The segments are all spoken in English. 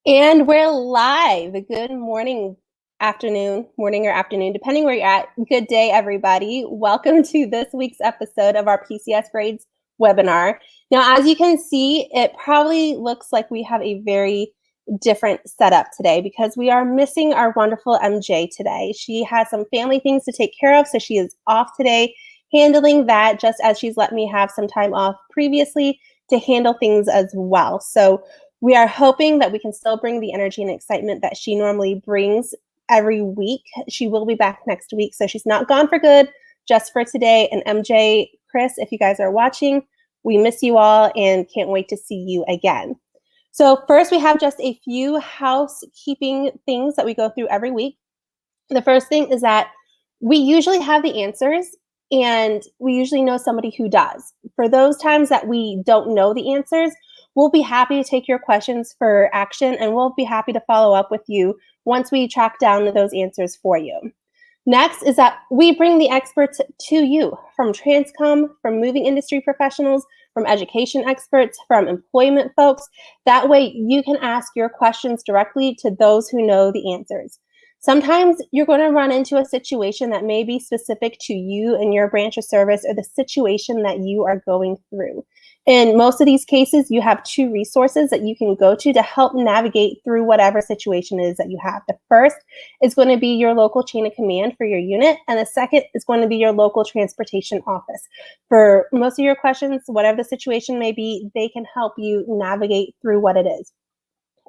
And we're live. Good morning or afternoon, depending where you're at. Good day, everybody. Welcome to this week's episode of our PCS Grades webinar. Now, as you can see, it probably looks like we have a very different setup today because we are missing our wonderful MJ today. She has some family things to take care of, so she is off today handling that, just as she's let me have some time off previously to handle things as well. So we are hoping that we can still bring the energy and excitement that she normally brings every week. She will be back next week, so she's not gone for good, just for today. And MJ, Chris, if you guys are watching, we miss you all and can't wait to see you again. So first, we have just a few housekeeping things that we go through every week. The first thing is that we usually have the answers, and we usually know somebody who does. For those times that we don't know the answers, we'll be happy to take your questions for action, and we'll be happy to follow up with you once we track down those answers for you. Next is that we bring the experts to you, from Transcom, from moving industry professionals, from education experts, from employment folks. That way you can ask your questions directly to those who know the answers. Sometimes you're going to run into a situation that may be specific to you and your branch of service or the situation that you are going through. In most of these cases, you have two resources that you can go to help navigate through whatever situation it is that you have. The first is going to be your local chain of command for your unit, and the second is going to be your local transportation office. For most of your questions, whatever the situation may be, they can help you navigate through what it is.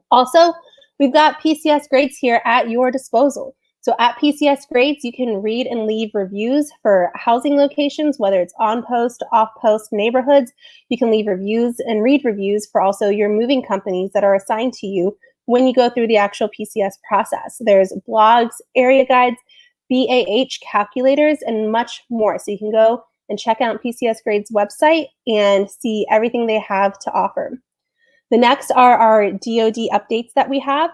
Also, we've got PCS Grades here at your disposal. So at PCS Grades, you can read and leave reviews for housing locations, whether it's on post, off post neighborhoods. You can leave reviews and read reviews for also your moving companies that are assigned to you when you go through the actual PCS process. There's blogs, area guides, BAH calculators, and much more. So you can go and check out PCS Grades website and see everything they have to offer. The next are our DoD updates that we have.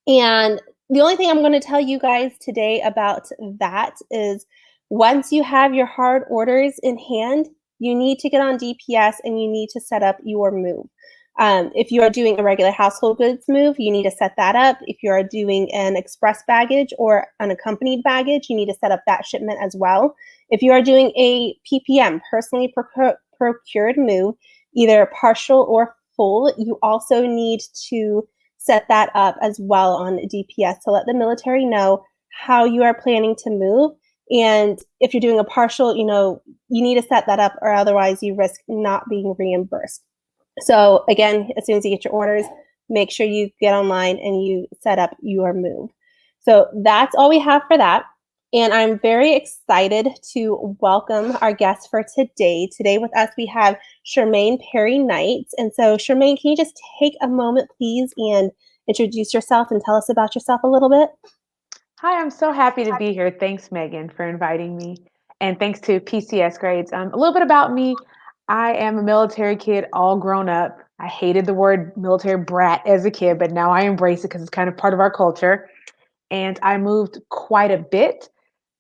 And the only thing I'm going to tell you guys today about that is once you have your hard orders in hand, you need to get on DPS and you need to set up your move. If you are doing a regular household goods move, you need to set that up. If you are doing an express baggage or unaccompanied baggage, you need to set up that shipment as well. If you are doing a PPM, personally procured move, either partial or full, you also need to set that up as well on DPS to let the military know how you are planning to move. And if you're doing a partial, you need to set that up, or otherwise you risk not being reimbursed. So again, as soon as you get your orders, make sure you get online and you set up your move. So that's all we have for that. And I'm very excited to welcome our guest for today. Today with us, we have Charmaine Perry Knight. And so Charmaine, can you just take a moment, please, and introduce yourself and tell us about yourself a little bit? Hi, I'm so happy to be here. Thanks, Megan, for inviting me. And thanks to PCS Grades. A little bit about me. I am a military kid, all grown up. I hated the word military brat as a kid, but now I embrace it because it's kind of part of our culture. And I moved quite a bit.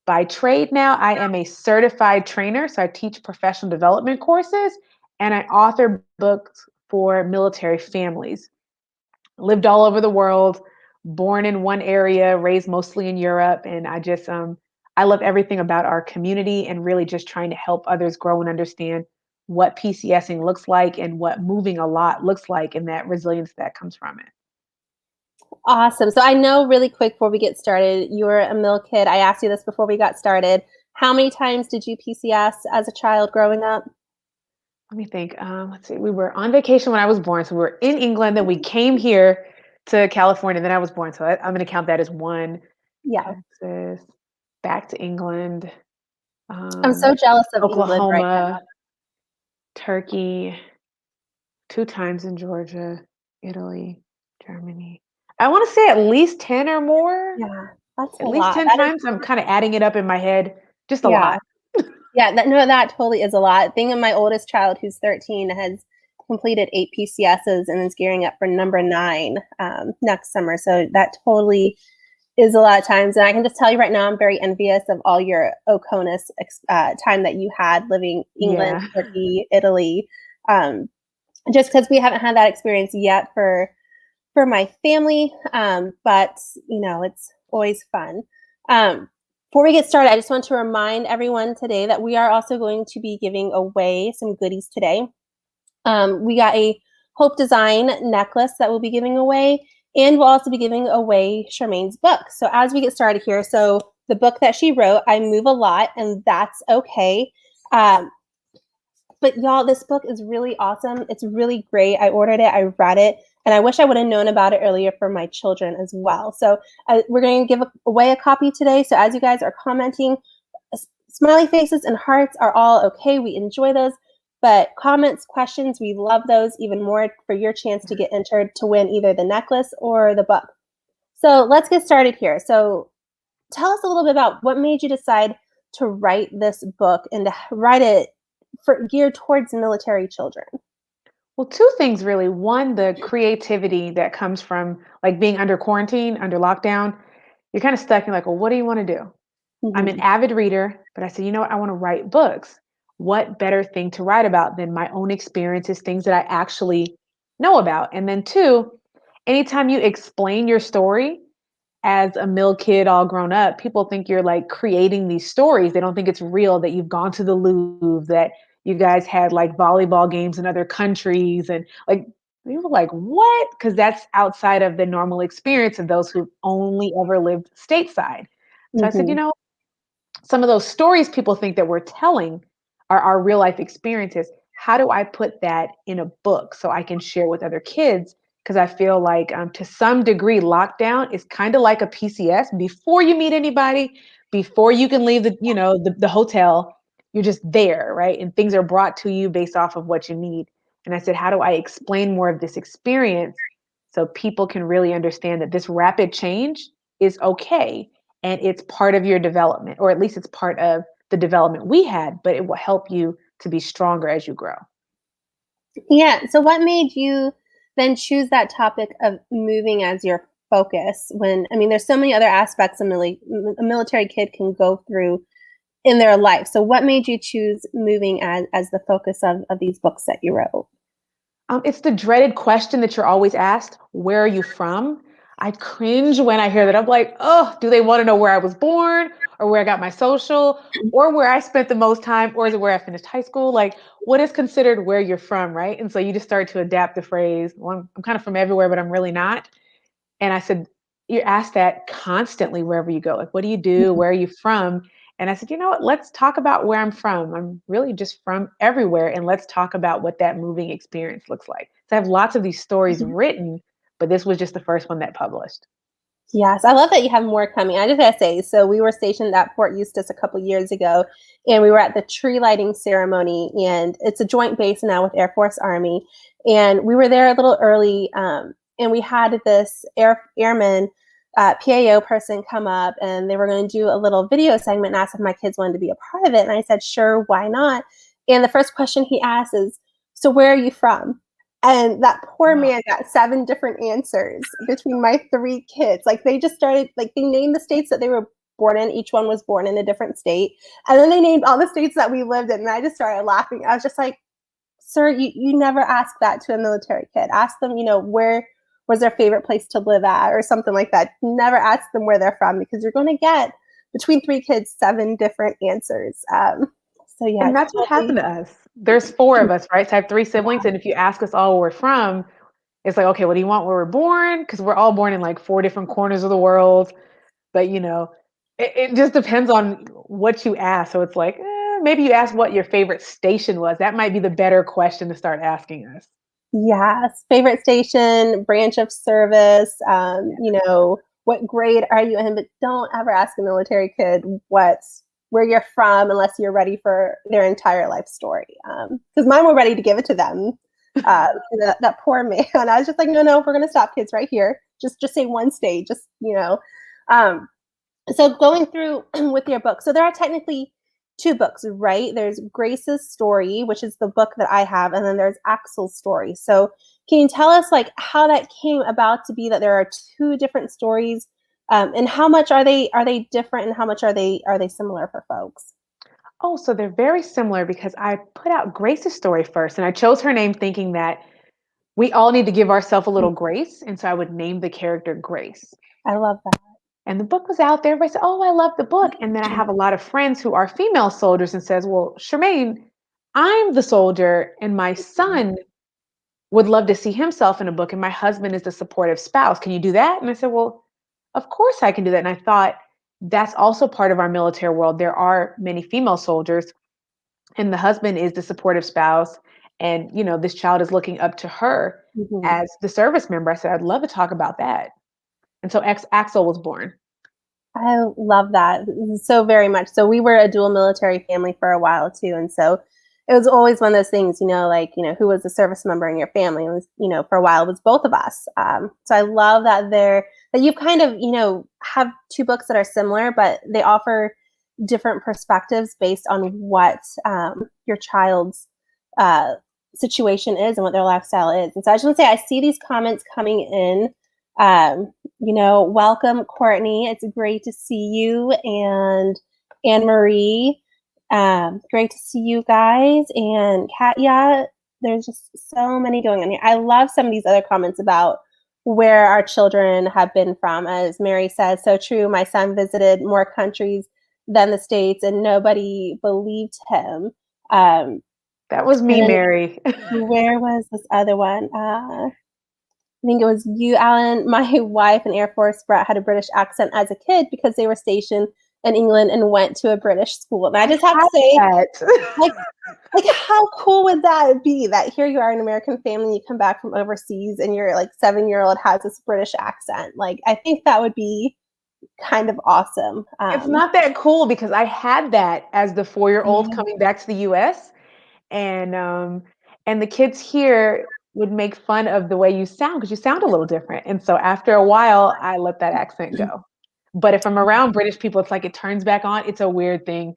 By trade now, I am a certified trainer, so I teach professional development courses, and I author books for military families. Lived all over the world, born in one area, raised mostly in Europe, and I love everything about our community and really just trying to help others grow and understand what PCSing looks like and what moving a lot looks like and that resilience that comes from it. Awesome. So I know really quick before we get started, you were a mill kid. I asked you this before we got started. How many times did you PCS as a child growing up? Let me think. Let's see. We were on vacation when I was born. So we were in England. Then we came here to California. And then I was born. So I'm going to count that as one. Yeah. Texas, back to England. I'm so jealous of England right now. Oklahoma, Turkey, 2 times in Georgia, Italy, Germany. I want to say at least 10 or more. Yeah, that's At a least lot. 10 That times. I'm kind of adding it up in my head. Just a yeah. lot. Yeah, that totally is a lot. Think of my oldest child, who's 13, has completed 8 PCSs and is gearing up for number 9 next summer. So that totally is a lot of times. And I can just tell you right now, I'm very envious of all your OCONUS time that you had living England, Turkey, Italy, just because we haven't had that experience yet for for my family, but it's always fun. Before we get started, I just want to remind everyone today that we are also going to be giving away some goodies today. We got a Hope Design necklace that we'll be giving away, and we'll also be giving away Charmaine's book. So as we get started here, so the book that she wrote, I Move a Lot, and That's Okay. But y'all, this book is really awesome. It's really great. I ordered it, I read it, and I wish I would have known about it earlier for my children as well. So we're going to give away a copy today. So as you guys are commenting, smiley faces and hearts are all okay. We enjoy those. But comments, questions, we love those even more for your chance to get entered to win either the necklace or the book. So let's get started here. So tell us a little bit about what made you decide to write this book and to write it geared towards military children. Well, two things really. One, the creativity that comes from like being under quarantine, under lockdown. You're kind of stuck in like, well, what do you want to do? I'm an Mm-hmm. avid reader, but I said, you know what? I want to write books. What better thing to write about than my own experiences, things that I actually know about? And then two, anytime you explain your story as a mill kid all grown up, people think you're like creating these stories. They don't think it's real that you've gone to the Louvre, that you guys had like volleyball games in other countries. And like, people are like, what? Because that's outside of the normal experience of those who've only ever lived stateside. So I said, Mm-hmm. some of those stories people think that we're telling are our real life experiences. How do I put that in a book so I can share with other kids? Because I feel like to some degree, lockdown is kind of like a PCS. Before you meet anybody, before you can leave the hotel, you're just there, right? And things are brought to you based off of what you need. And I said, how do I explain more of this experience so people can really understand that this rapid change is okay and it's part of your development, or at least it's part of the development we had, but it will help you to be stronger as you grow. Yeah. So, what made you then choose that topic of moving as your focus? When I mean, there's so many other aspects a military kid can go through in their life. So, what made you choose moving as the focus of these books that you wrote? It's the dreaded question that you're always asked: where are you from? I cringe when I hear that. I'm like, oh, do they want to know where I was born, or where I got my social, or where I spent the most time, or is it where I finished high school? Like, what is considered where you're from, right? And so you just start to adapt the phrase. Well, I'm kind of from everywhere, but I'm really not. And I said, you're asked that constantly wherever you go. Like, what do you do? Where are you from? And I said, you know what? Let's talk about where I'm from. I'm really just from everywhere. And let's talk about what that moving experience looks like. So I have lots of these stories written, but this was just the first one that published. Yes, I love that you have more coming. I just gotta say, so we were stationed at Fort Eustis a couple years ago, and we were at the tree lighting ceremony, and it's a joint base now with Air Force Army, and we were there a little early, and we had this airman PAO person come up, and they were going to do a little video segment and asked if my kids wanted to be a part of it, and I said, sure, why not? And the first question he asked is, so where are you from? And that poor Wow. man got 7 different answers between my 3 kids. Like, they just started, like, they named the states that they were born in. Each one was born in a different state. And then they named all the states that we lived in. And I just started laughing. I was just like, sir, you never ask that to a military kid. Ask them, where was their favorite place to live at or something like that. Never ask them where they're from, because you're going to get between 3 kids 7 different answers. So yeah, And that's what totally. happened to us. There's 4 of us, right? So I have 3 siblings. And if you ask us all where we're from, it's like, okay, what do you want where we're born? Because we're all born in like 4 different corners of the world. But it just depends on what you ask. So it's like, maybe you ask what your favorite station was. That might be the better question to start asking us. Yes, favorite station, branch of service, what grade are you in? But don't ever ask a military kid where you're from unless you're ready for their entire life story. Because mine were ready to give it to them. That poor man. I was just like, no, we're gonna stop, kids, right here. Just say one state. Um, so going through with your book, so there are technically 2 books, right? There's Grace's story, which is the book that I have, and then there's Axel's story. So can you tell us like how that came about to be that there are 2 different stories, and how much are they different, and how much are they similar for folks? Oh, so they're very similar because I put out Grace's story first, and I chose her name thinking that we all need to give ourselves a little grace. And so I would name the character Grace. I love that. And the book was out there. Everybody said, "Oh, I love the book." And then I have a lot of friends who are female soldiers and says, "Well, Charmaine, I'm the soldier and my son would love to see himself in a book and my husband is the supportive spouse. Can you do that?" And I said, "Well, of course I can do that." And I thought that's also part of our military world. There are many female soldiers and the husband is the supportive spouse. And, this child is looking up to her Mhm. as the service member. I said, I'd love to talk about that. And so Axel was born. I love that so very much. So we were a dual military family for a while too, and so it was always one of those things, who was a service member in your family. It was, for a while it was both of us. So I love that you've kind of, have two books that are similar, but they offer different perspectives based on what your child's uh, situation is and what their lifestyle is. And so I just want to say, I see these comments coming in. Welcome, Courtney. It's great to see you. And Anne Marie, great to see you guys. And Katya, there's just so many going on here. I love some of these other comments about where our children have been from. As Mary says, so true. My son visited more countries than the States and nobody believed him. That was me, Mary. Where was this other one? I think it was you, Alan. My wife in Air Force brat had a British accent as a kid because they were stationed in England and went to a British school. And I just have to say, like, how cool would that be? That here you are, an American family, you come back from overseas, and your 7-year-old has this British accent. Like, I think that would be kind of awesome. It's not that cool because I had that as the 4-year-old Yeah. coming back to the US. And the kids here would make fun of the way you sound because you sound a little different. And so after a while, I let that accent go. But if I'm around British people, it's like it turns back on. It's a weird thing.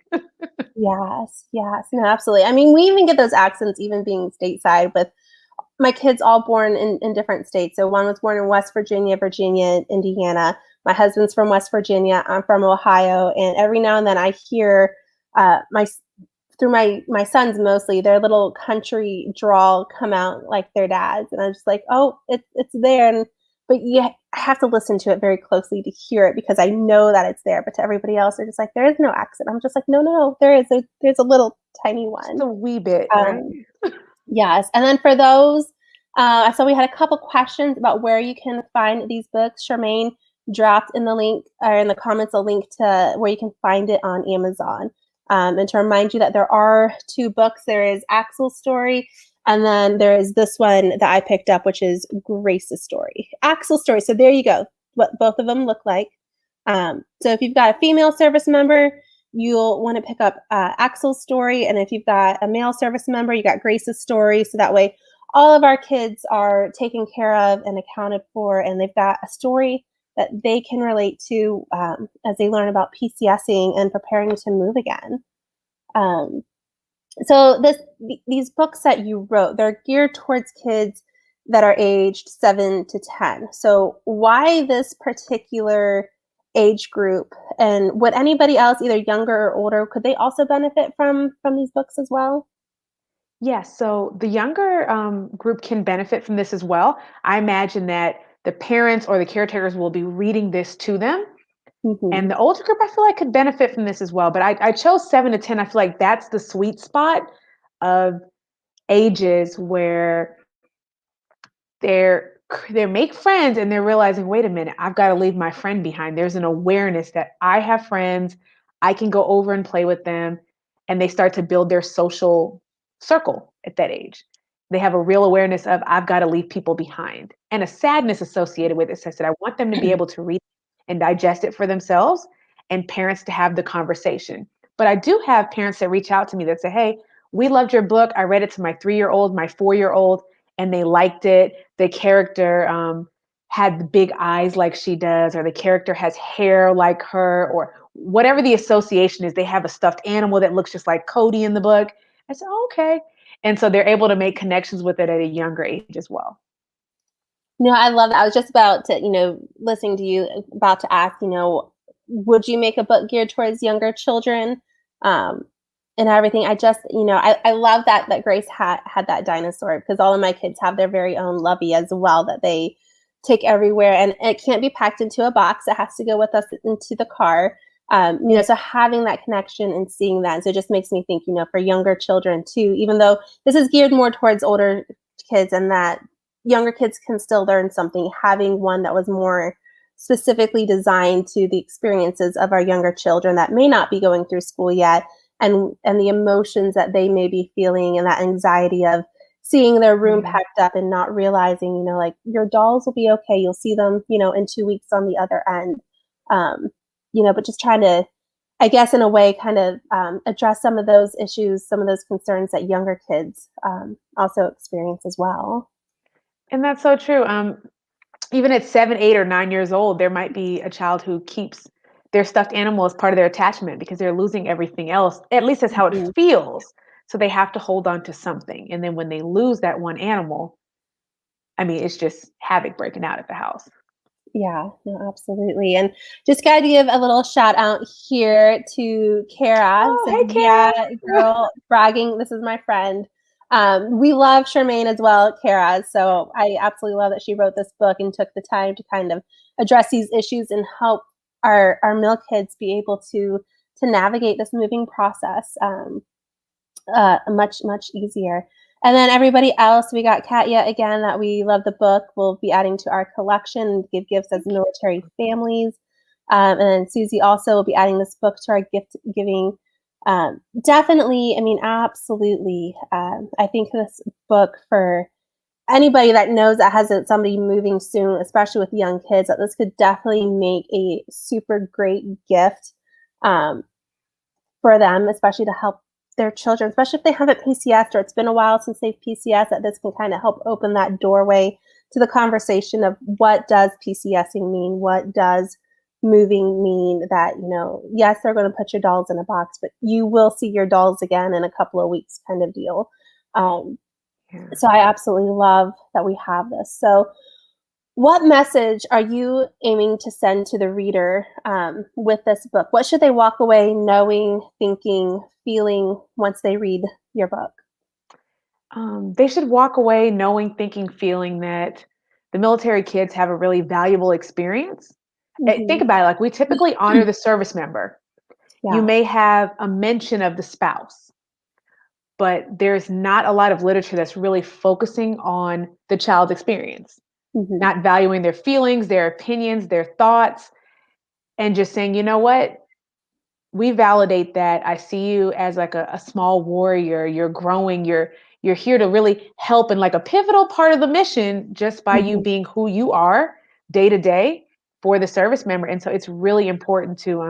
Yes, yes, no, absolutely. I mean, we even get those accents even being stateside with my kids all born in different states. So one was born in West Virginia, Indiana. My husband's from West Virginia. I'm from Ohio. And every now and then I hear my through my sons mostly, their little country drawl come out like their dad's. And I'm just like, oh, it's there. But I have to listen to it very closely to hear it because I know that it's there. But to everybody else, they're just like, there is no accent. I'm just like, no, there is. There's a little tiny one. Just a wee bit, right? Yes. And then for those, I saw we had a couple questions about where you can find these books. Charmaine dropped in the link or in the comments a link to where you can find it on Amazon. And to remind you that there are two books. There is Axel's story, and then there is this one that I picked up, which is Grace's story. Axel's story. So there you go. What both of them look like. So if you've got a female service member, you'll want to pick up Axel's story. And if you've got a male service member, you got Grace's story. So that way all of our kids are taken care of and accounted for, and they've got a story that they can relate to as they learn about PCSing and preparing to move again. So these books that you wrote, they're geared towards kids that are aged 7 to 10. So why this particular age group? And would anybody else, either younger or older, could they also benefit from these books as well? Yes, so the younger group can benefit from this as well. I imagine that the parents or the caretakers will be reading this to them. Mm-hmm. And the older group, I feel like could benefit from this as well. But I chose 7 to 10. I feel like that's the sweet spot of ages where they make friends and they're realizing, wait a minute, I've got to leave my friend behind. There's an awareness that I have friends, I can go over and play with them, and they start to build their social circle at that age. They have a real awareness of I've got to leave people behind and a sadness associated with it. So I said I want them to be able to read and digest it for themselves and parents to have the conversation. But I do have parents that reach out to me that say, hey, we loved your book. I read it to my 3-year-old, my 4-year-old, and they liked it. The character had the big eyes like she does, or the character has hair like her, or whatever the association is. They have a stuffed animal that looks just like Cody in the book. I said, oh, okay. And so they're able to make connections with it at a younger age as well. No, I love that. I was just about to, listening to you, about to ask, would you make a book geared towards younger children? and everything. I just, I love that Grace had that dinosaur, because all of my kids have their very own Lovey as well that they take everywhere, and it can't be packed into a box. It has to go with us into the car. So having that connection and seeing that, so it just makes me think, for younger children too, even though this is geared more towards older kids, and that younger kids can still learn something, having one that was more specifically designed to the experiences of our younger children that may not be going through school yet, and the emotions that they may be feeling, and that anxiety of seeing their room packed up and not realizing, like, your dolls will be okay. You'll see them, in 2 weeks on the other end. But just trying to, I guess, in a way, kind of address some of those issues, some of those concerns that younger kids also experience as well. And that's so true. Even at 7, 8, or 9 years old, there might be a child who keeps their stuffed animal as part of their attachment because they're losing everything else. At least that's how it Mhm. feels. So they have to hold on to something. And then when they lose that one animal, I mean, it's just havoc breaking out at the house. Yeah, no, absolutely. And just got to give a little shout out here to Kara. Oh, Says, hey, yeah, Kara. girl, bragging. This is my friend. We love Charmaine as well, Kara. So I absolutely love that she wrote this book and took the time to kind of address these issues and help our mill kids be able to navigate this moving process much easier. And then everybody else, we got Katya again, that we love the book. We'll be adding to our collection, give gifts as military families. And then Susie also will be adding this book to our gift giving. Definitely, I mean, absolutely. I think this book, for anybody that knows that has somebody moving soon, especially with young kids, that this could definitely make a super great gift for them, especially to help their children, especially if they haven't PCS or it's been a while since they've PCS, that this can kind of help open that doorway to the conversation of what does PCSing mean? What does moving mean? That, yes, they're going to put your dolls in a box, but you will see your dolls again in a couple of weeks, kind of deal. So I absolutely love that we have this. So what message are you aiming to send to the reader with this book? What should they walk away knowing, thinking, feeling once they read your book? They should walk away knowing, thinking, feeling that the military kids have a really valuable experience. Think Mm-hmm. about it, like we typically honor the service member. You Yeah. may have a mention of the spouse, but there's not a lot of literature that's really focusing on the child's experience, Mm-hmm. not valuing their feelings, their opinions, their thoughts, and just saying, you know what? We validate that. I see you as like a small warrior. You're growing. You're here to really help in like a pivotal part of the mission just by you Mm-hmm. being who you are day to day for the service member. And so it's really important to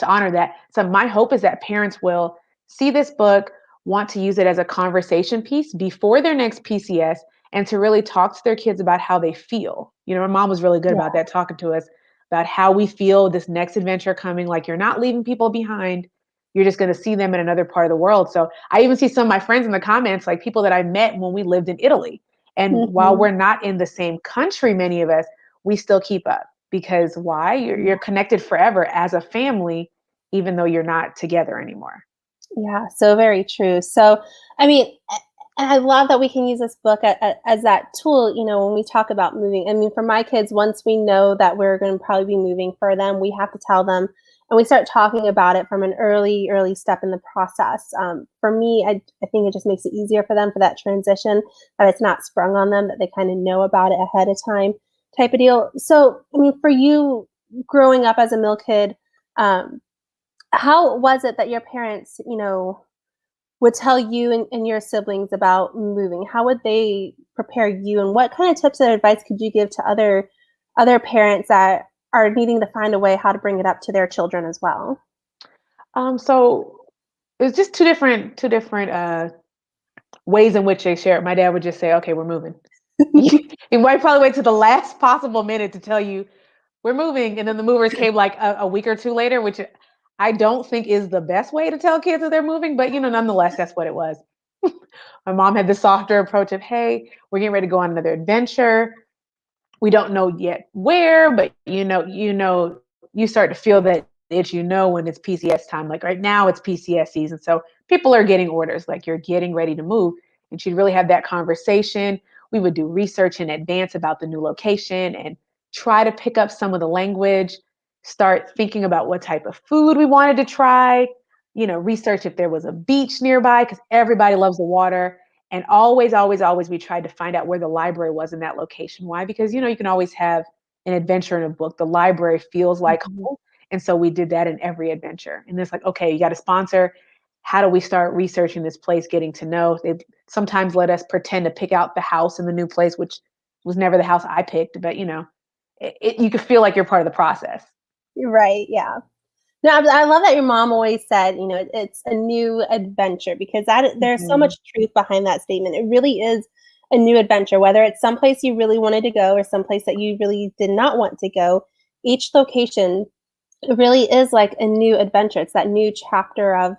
honor that. So my hope is that parents will see this book, want to use it as a conversation piece before their next PCS, and to really talk to their kids about how they feel. My mom was really good Yeah. about that, talking to us about how we feel this next adventure coming. Like, you're not leaving people behind. You're just going to see them in another part of the world. So I even see some of my friends in the comments, like people that I met when we lived in Italy. And while Mm-hmm. we're not in the same country, many of us, we still keep up. Because why? You're connected forever as a family, even though you're not together anymore. Yeah, so very true. So, I mean, and I love that we can use this book as that tool, when we talk about moving. I mean, for my kids, once we know that we're going to probably be moving for them, we have to tell them, and we start talking about it from an early step in the process. For me, I think it just makes it easier for them for that transition, that it's not sprung on them, that they kind of know about it ahead of time, type of deal. So, I mean, for you growing up as a mill kid, how was it that your parents, would tell you and your siblings about moving? How would they prepare you, and what kind of tips and advice could you give to other parents that are needing to find a way how to bring it up to their children as well? So it's just two different ways in which they share it. My dad would just say, "Okay, we're moving." He might probably wait to the last possible minute to tell you we're moving, and then the movers came like a week or two later, which I don't think is the best way to tell kids that they're moving, but nonetheless, that's what it was. My mom had the softer approach of, "Hey, we're getting ready to go on another adventure. We don't know yet where, but you start to feel that itch, when it's PCS time. Like right now it's PCS season. So people are getting orders, like you're getting ready to move. And she'd really have that conversation. We would do research in advance about the new location and try to pick up some of the language, start thinking about what type of food we wanted to try, research if there was a beach nearby because everybody loves the water. And always, always, always, we tried to find out where the library was in that location. Why? Because, you can always have an adventure in a book. The library feels like home. And so we did that in every adventure. And it's like, okay, you got a sponsor. How do we start researching this place, getting to know? They sometimes let us pretend to pick out the house in the new place, which was never the house I picked, but you could feel like you're part of the process. Right. Yeah. No, I love that your mom always said, it's a new adventure because there's so much truth behind that statement. It really is a new adventure, whether it's someplace you really wanted to go or someplace that you really did not want to go. Each location really is like a new adventure. It's that new chapter of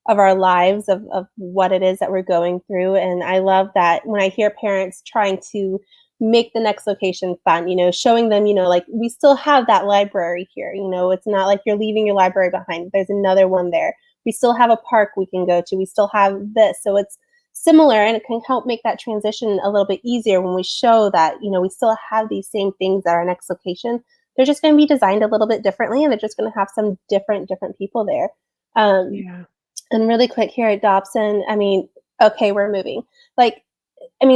our lives, of what it is that we're going through. And I love that when I hear parents trying to make the next location fun, showing them, like we still have that library here. It's not like you're leaving your library behind. There's another one there. We still have a park we can go to. We still have this. So it's similar and it can help make that transition a little bit easier when we show that, we still have these same things at our next location. They're just going to be designed a little bit differently and they're just going to have some different people there. Yeah. And really quick here at Dobson, okay, we're moving.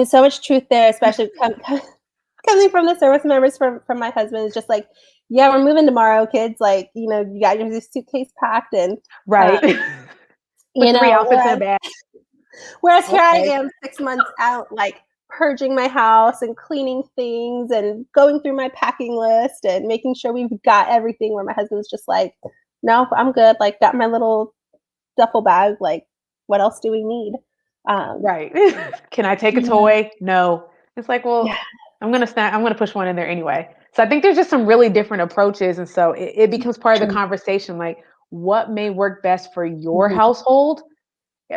So much truth there, especially coming from the service members from my husband is just like, yeah, we're moving tomorrow, kids. You got your suitcase packed and right. With 3 outfits in a bag. Whereas here I am 6 months out, purging my house and cleaning things and going through my packing list and making sure we've got everything, where my husband's just like, no, I'm good. Got my little duffel bag. What else do we need? Right. Can I take a toy? No. It's like, well, yeah. I'm going to push one in there anyway. So I think there's just some really different approaches. And so it becomes part of the conversation, like what may work best for your household.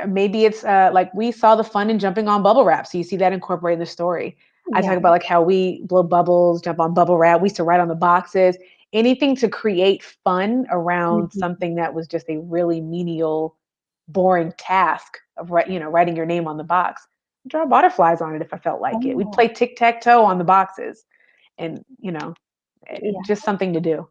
Maybe it's like we saw the fun in jumping on bubble wrap. So you see that incorporated in the story. I talk about how we blow bubbles, jump on bubble wrap. We used to write on the boxes, anything to create fun around something that was just a really menial, boring task of writing your name on the box. I'd draw butterflies on it if I felt like it. We'd play tic-tac-toe on the boxes and, just something to do.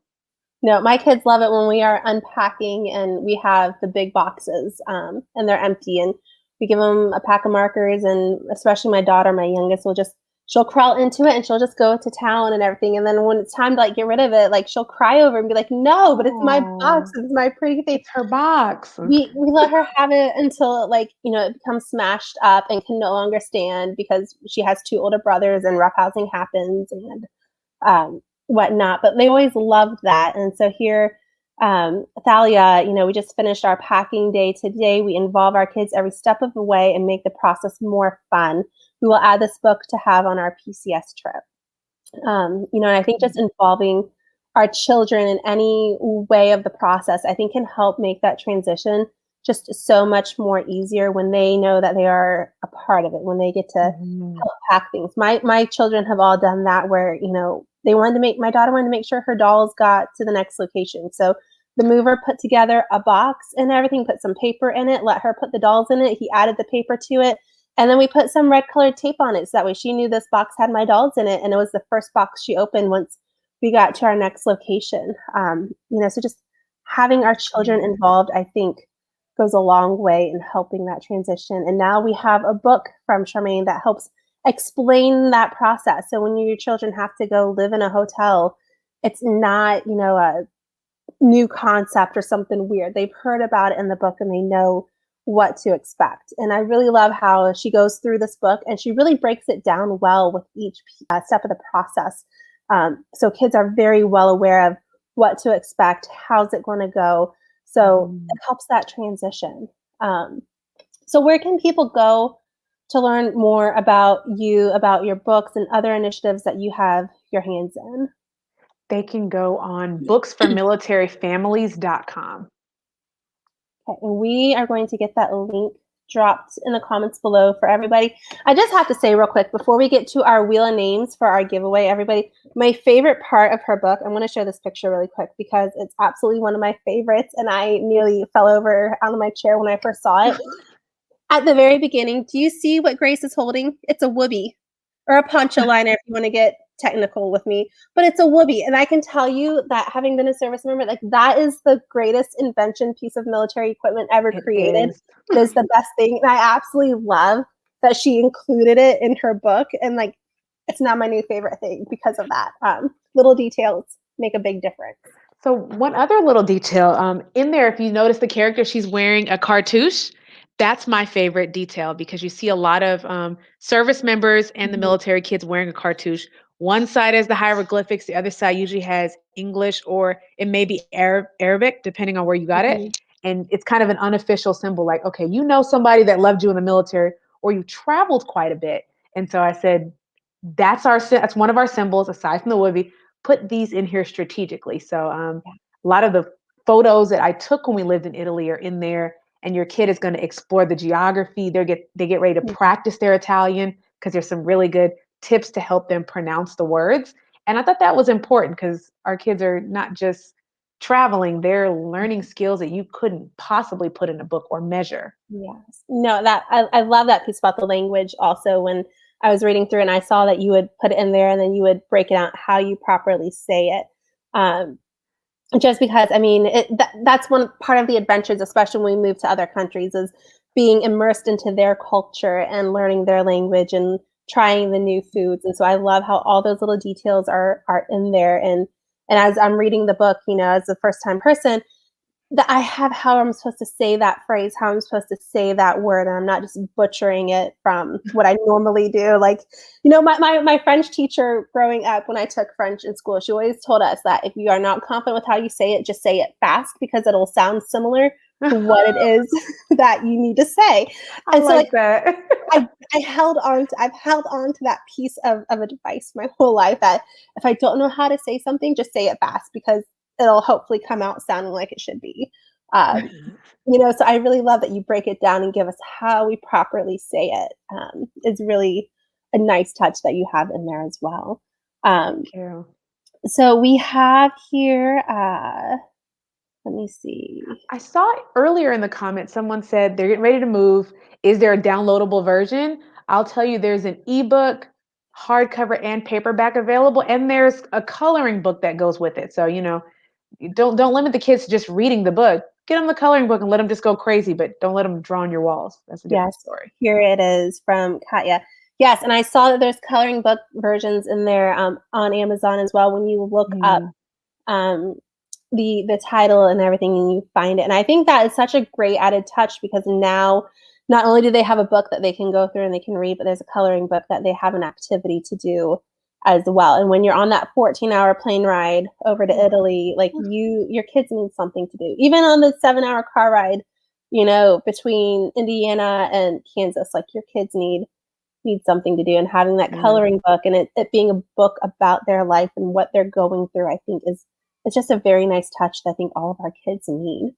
No, my kids love it when we are unpacking and we have the big boxes and they're empty and we give them a pack of markers, and especially my daughter, my youngest, she'll crawl into it and she'll just go to town and everything. And then when it's time to get rid of it, she'll cry over and be like, no, but it's my box. It's my pretty thing. It's her box. We let her have it until it becomes smashed up and can no longer stand because she has 2 older brothers and roughhousing happens and whatnot. But they always loved that. And so here, Thalia, we just finished our packing day today. We involve our kids every step of the way and make the process more fun. We will add this book to have on our PCS trip. And I think just involving our children in any way of the process, I think can help make that transition just so much more easier when they know that they are a part of it, when they get to help pack things. My children have all done that where, my daughter wanted to make sure her dolls got to the next location. So the mover put together a box and everything, put some paper in it, let her put the dolls in it. He added the paper to it. And then we put some red colored tape on it. So that way she knew this box had my dolls in it. And it was the first box she opened once we got to our next location. So just having our children involved, I think, goes a long way in helping that transition. And now we have a book from Charmaine that helps explain that process. So when your children have to go live in a hotel, it's not, a new concept or something weird. They've heard about it in the book and they know what to expect. And I really love how she goes through this book and she really breaks it down well with each step of the process. So kids are very well aware of what to expect, how's it going to go. So it helps that transition. So where can people go to learn more about you, about your books and other initiatives that you have your hands in? They can go on booksformilitaryfamilies.com. Okay, and we are going to get that link dropped in the comments below for everybody. I just have to say real quick before we get to our wheel of names for our giveaway, everybody, my favorite part of her book, I'm going to show this picture really quick because it's absolutely one of my favorites, and I nearly fell over out of my chair when I first saw it. At the very beginning, do you see what Grace is holding? It's a whoopee, or a poncho liner if you want to get technical with me, but it's a whoopee. And I can tell you that having been a service member, like that is the greatest invention piece of military equipment ever created. It is the best thing. And I absolutely love that she included it in her book. And like, it's now my new favorite thing because of that. Little details make a big difference. So one other little detail in there, if you notice the character, she's wearing a cartouche. That's my favorite detail because you see a lot of service members and the military kids wearing a cartouche. One side has the hieroglyphics, the other side usually has English or it may be Arabic, depending on where you got it. And it's kind of an unofficial symbol, like, okay, you know somebody that loved you in the military or you traveled quite a bit. And so I said, that's one of our symbols aside from the whoopee. Put these in here strategically. So a lot of the photos that I took when we lived in Italy are in there, and your kid is going to explore the geography. They get ready to practice their Italian because there's some really good tips to help them pronounce the words. And I thought that was important because our kids are not just traveling, they're learning skills that you couldn't possibly put in a book or measure. Yes. No, that I love that piece about the language also. When I was reading through and I saw that you would put it in there and then you would break it out how you properly say it. Just because, I mean, that's one part of the adventures, especially when we move to other countries, is being immersed into their culture and learning their language and trying the new foods. And so I love how all those little details are in there. And as I'm reading the book, you know, as a first time person, that I have how I'm supposed to say that phrase, how I'm supposed to say that word, and I'm not just butchering it from what I normally do. Like, you know, my French teacher growing up when I took French in school, she always told us that if you are not confident with how you say it, just say it fast because it'll sound similar to what it is that you need to say. And I like that. I've held on to that piece of advice my whole life that if I don't know how to say something, just say it fast because it'll hopefully come out sounding like it should be. You know, so I really love that you break it down and give us how we properly say it. It's really a nice touch that you have in there as well. Thank you. So we have here, let me see. I saw earlier in the comments, someone said they're getting ready to move. Is there a downloadable version? I'll tell you, there's an ebook, hardcover, and paperback available, and there's a coloring book that goes with it. So, you know, don't limit the kids to just reading the book. Get them the coloring book and let them just go crazy, but don't let them draw on your walls. That's a different story. Here it is from Katya. Yes, and I saw that there's coloring book versions in there on Amazon as well. When you look up the title and everything, and you find it, and I think that is such a great added touch because now not only do they have a book that they can go through and they can read, but there's a coloring book that they have an activity to do as well. And when you're on that 14-hour plane ride over to Italy, like your kids need something to do. Even on the 7-hour car ride, you know, between Indiana and Kansas, like your kids need something to do. And having that coloring book and it being a book about their life and what they're going through, I think it's just a very nice touch that I think all of our kids need.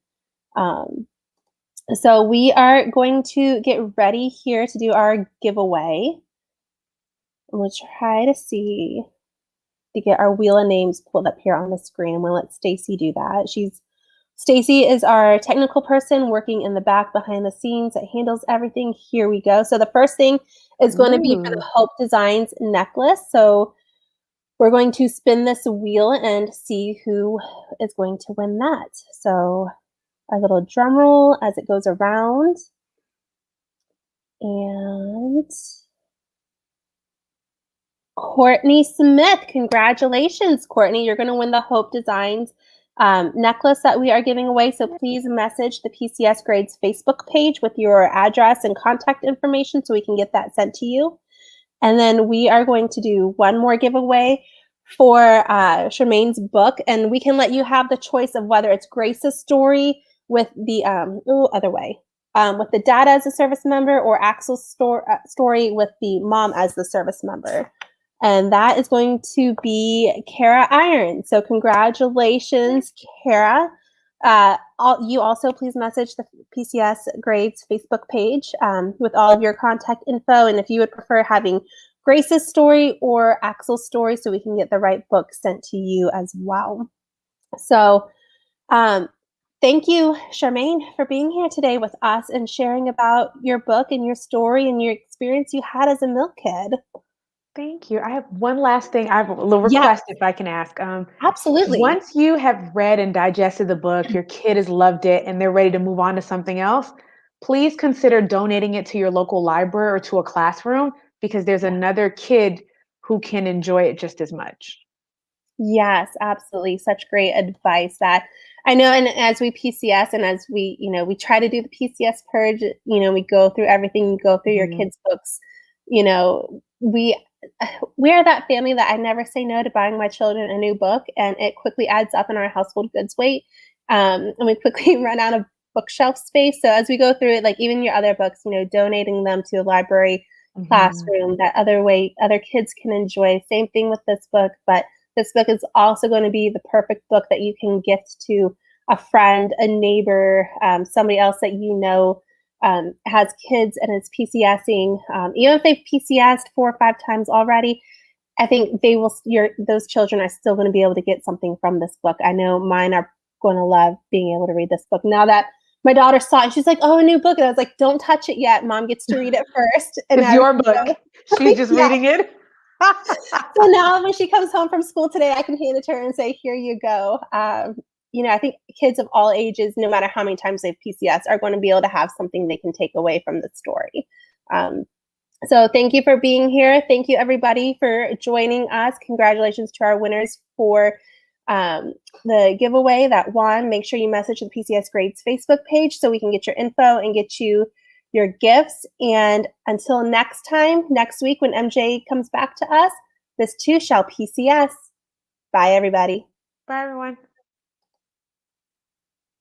So we are going to get ready here to do our giveaway. And we'll try to get our wheel of names pulled up here on the screen. I'm going to let Stacy do that. Stacy is our technical person working in the back behind the scenes that handles everything. Here we go. So the first thing is going to be for the Hope Designs necklace. So we're going to spin this wheel and see who is going to win that. So a little drum roll as it goes around. And Courtney Smith, congratulations, Courtney. You're going to win the Hope Designs necklace that we are giving away. So please message the PCS Grades Facebook page with your address and contact information so we can get that sent to you. And then we are going to do one more giveaway for Charmaine's book. And we can let you have the choice of whether it's Grace's story with the other way. With the dad as a service member or Axel's story with the mom as the service member. And that is going to be Kara Iron. So congratulations, Kara. You also please message the PCS Grades Facebook page with all of your contact info. And if you would prefer having Grace's story or Axel's story, so we can get the right book sent to you as well. So thank you, Charmaine, for being here today with us and sharing about your book and your story and your experience you had as a milk kid. Thank you. I have one last thing. I have a little Yes, request if I can ask. absolutely. Once you have read and digested the book, your kid has loved it, and they're ready to move on to something else, please consider donating it to your local library or to a classroom because there's another kid who can enjoy it just as much. Yes, absolutely. Such great advice that I know. And as we PCS and as we, we try to do the PCS purge, we go through everything, you go through your Mhm. kids' books, we we are that family that I never say no to buying my children a new book, and it quickly adds up in our household goods weight. And we quickly run out of bookshelf space. So as we go through it, like even your other books, donating them to a library Mhm. classroom that other kids can enjoy. Same thing with this book, but this book is also going to be the perfect book that you can gift to a friend, a neighbor, somebody else that has kids and is PCSing. Even if they've PCSed 4 or 5 times already, I think those children are still going to be able to get something from this book. I know mine are going to love being able to read this book. Now that my daughter saw it, she's like, "Oh, a new book." And I was like, "Don't touch it yet. Mom gets to read it first." And It's I was your book. She's just yeah. reading it. So now when she comes home from school today, I can hand it to her and say, "Here you go." I think kids of all ages, no matter how many times they've PCS, are going to be able to have something they can take away from the story. Um, so thank you for being here. Thank you, everybody, for joining us. Congratulations to our winners for the giveaway that won. Make sure you message the PCS Grades Facebook page so we can get your info and get you your gifts. And until next time, next week when MJ comes back to us, this too shall PCS. Bye, everybody. Bye, everyone.